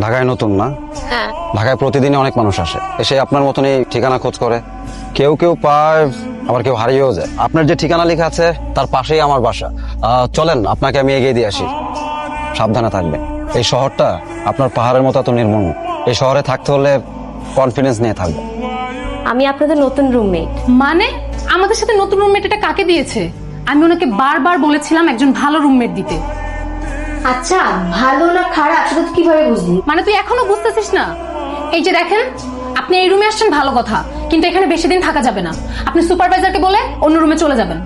ঢাকায় নতুন না? হ্যাঁ। ঢাকায় প্রতিদিনই অনেক মানুষ আসে, এসে আপনার মতনই ঠিকানা খোঁজ করে। কেউ কেউ পায়, আবার কেউ হারিয়েও যায়। আপনার যে ঠিকানা লেখা আছে তার পাশেই আমার বাসা। চলেন আপনাকে আমি এগিয়ে দিয়ে আসি। সাবধানে থাকবেন। এই শহরটা আপনার পাহাড়ের মতো এত নির্মম। এই শহরে থাকতে হলে কনফিডেন্স নিয়ে থাকবেন। আমি আপনাদের নতুন রুমমেট। মানে আমাদের সাথে নতুন রুমমেট এটা কাকে দিয়েছে? আমি ওনাকে বারবার বলেছিলাম একজন ভালো রুমমেট দিতে। আচ্ছা, ভালো না খারাপ সেটা তুই কিভাবে বুঝলি? মানে তুই এখনো বুঝতেছিস না? এই যে দেখেন, আপনি এই রুমে আসছেন ভালো কথা, কিন্তু এখানে বেশি দিন থাকা যাবে না। আপনি সুপারভাইজারকে বলে অন্য রুমে চলে যাবেন।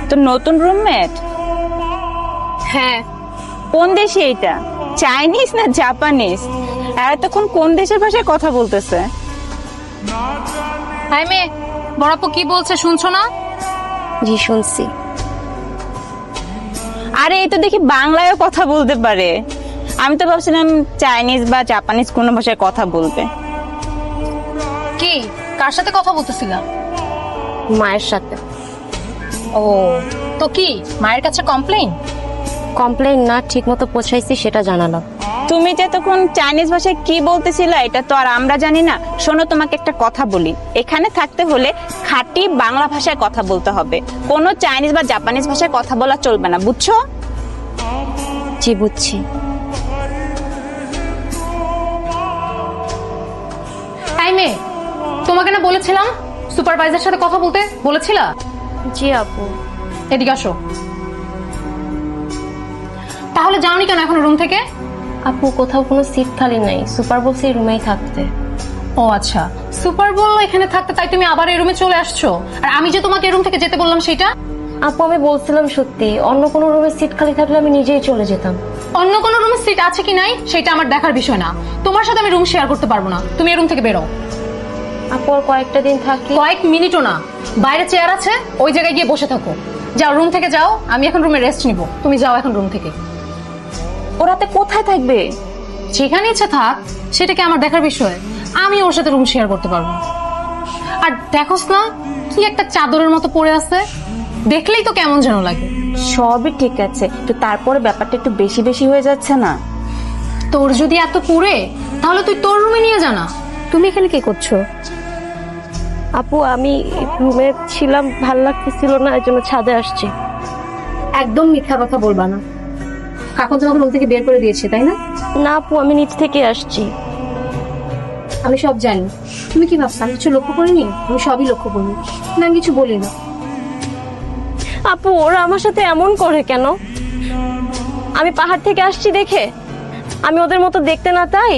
তো নতুন রুমমেট? হ্যাঁ। কোন দেশে এটা? চাইনিজ না জাপানিজ? আর এতক্ষণ কোন দেশের ভাষায় কথা বলতেছে? হাই মেয়ে, বড়াপু কি বলছে শুনছো না? জি শুনছি। আরে এই তো দেখি বাংলায়ও কথা বলতে পারে। আমি তো ভাবছিলাম চাইনিজ বা জাপানিজ কোনো ভাষায় কথা বলবে। কি, কার সাথে কথা বলতেছিলাম? মায়ের সাথে। ও, তো কি মায়ের কাছে কমপ্লেইন? কমপ্লেইন না, ঠিক মতো পৌঁছাইছি সেটা জানালাম। তুমি যে তখন চাইনিজ ভাষায় কি বলতেছিলে এটা তো আর আমরা জানি না। শোনো, তোমাকে একটা কথা বলি, এখানে থাকতে হলে খাঁটি বাংলা ভাষায় কথা বলতে হবে। কোনো চাইনিজ বা জাপানিজ ভাষায় কথা বলা চলবে না, বুঝছো? জি বুঝছি। হাই মেয়ে, তোমাকে না বলেছিলাম সুপারভাইজার সাথে কথা বলতে বলেছিলা? জি আপু। এদিকে আসো। তাহলে যাওনি কেন এখন রুম থেকে? আপু কোথাও কোনো সিট খালি নাই, সুপার বলছে এই রুমেই থাকতে। ও আচ্ছা, সুপার বললো এখানে থাকতে, তাই তুমি আবার এই রুমে চলে আসছো। আর আমি যে তোমাকে এই রুম থেকে যেতে বললাম সেটা? আপু আমি বলছিলাম সত্যি, অন্য কোনো রুমে সিট খালি থাকলে আমি নিজেই চলে যেতাম। অন্য কোনো রুমে সিট আছে কি নাই সেটা আমার দেখার বিষয় না। তোমার সাথে আমি রুম শেয়ার করতে পারবো না, তুমি এই রুম থেকে বেরো। আপু আর কয়েকটা দিন থাকি। কয়েক মিনিটও না, বাইরে চেয়ার আছে, ওই জায়গায় গিয়ে বসে থাকো। যাও রুম থেকে যাও, আমি এখন রুমে রেস্ট নিব। তুমি যাও এখন রুম থেকে। ওরাতে কোথায় থাকবে? যেখানে ইচ্ছে থাক, সেটা কি আমার দেখার বিষয়? আমি ওর সাথে রুম শেয়ার করতে পারবো। আর দেখোস না কি একটা চাদরের মতো পড়ে আছে, দেখলেই তো কেমন যেন লাগে। সবই ঠিক আছে, তো তারপরে ব্যাপারটা একটু বেশি বেশি হয়ে যাচ্ছে না? তোর যদি এত পুড়ে, তাহলে তুই তোর রুমে নিয়ে জানা। তুমি এখানে কি করছো? আপু আমি রুমে ছিলাম, ভাল লাগতেছিল না, এর জন্য ছাদে আসছি। একদম মিথ্যা কথা বলবা না। কাকু তোমাকে রুম থেকে বের করে দিয়েছে তাই না? না আপু, আমি নিচ থেকে আসছি। আমি সব জানি। তুমি কি ভাবছো আমি কিছু লক্ষ্য করিনি? আমি সবই লক্ষ্য করি না, আমি কিছু বলি না। আপু ওরা আমার সাথে এমন করে কেন? আমি পাহাড় থেকে আসছি দেখে আমি ওদের মতো দেখতে না তাই?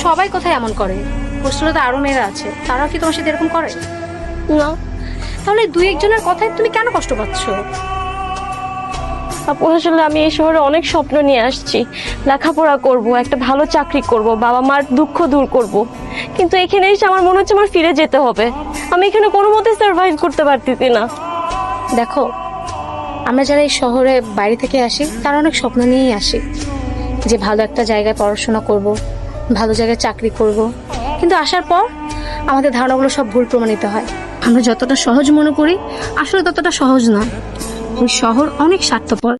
সবাই কোথায় এমন করে? হোস্টেলে তো আরো মেয়েরা আছে, তারাও কি তোমার সাথে এরকম করে? না। তাহলে দুই একজনের কথায় তুমি কেন কষ্ট পাচ্ছ? আপু আসলে আমি এই শহরে অনেক স্বপ্ন নিয়ে আসছি, লেখাপড়া করব, একটা ভালো চাকরি করব, বাবা মার দুঃখ দূর করব, কিন্তু এখানে এসে আমার মনে হচ্ছে আমার ফিরে যেতে হবে। আমি এখানে কোনো মতে সার্ভাইভ করতে পারতেছি না। দেখো, আমরা যারা এই শহরে বাইরে থেকে আসি তারা অনেক স্বপ্ন নিয়েই আসি, যে ভালো একটা জায়গায় পড়াশোনা করব, ভালো জায়গায় চাকরি করব। কিন্তু আসার পর আমাদের ধারণাগুলো সব ভুল প্রমাণিত হয়। আমরা যতটা সহজ মনে করি আসলে ততটা সহজ না। ওই শহর অনেক স্বার্থপর।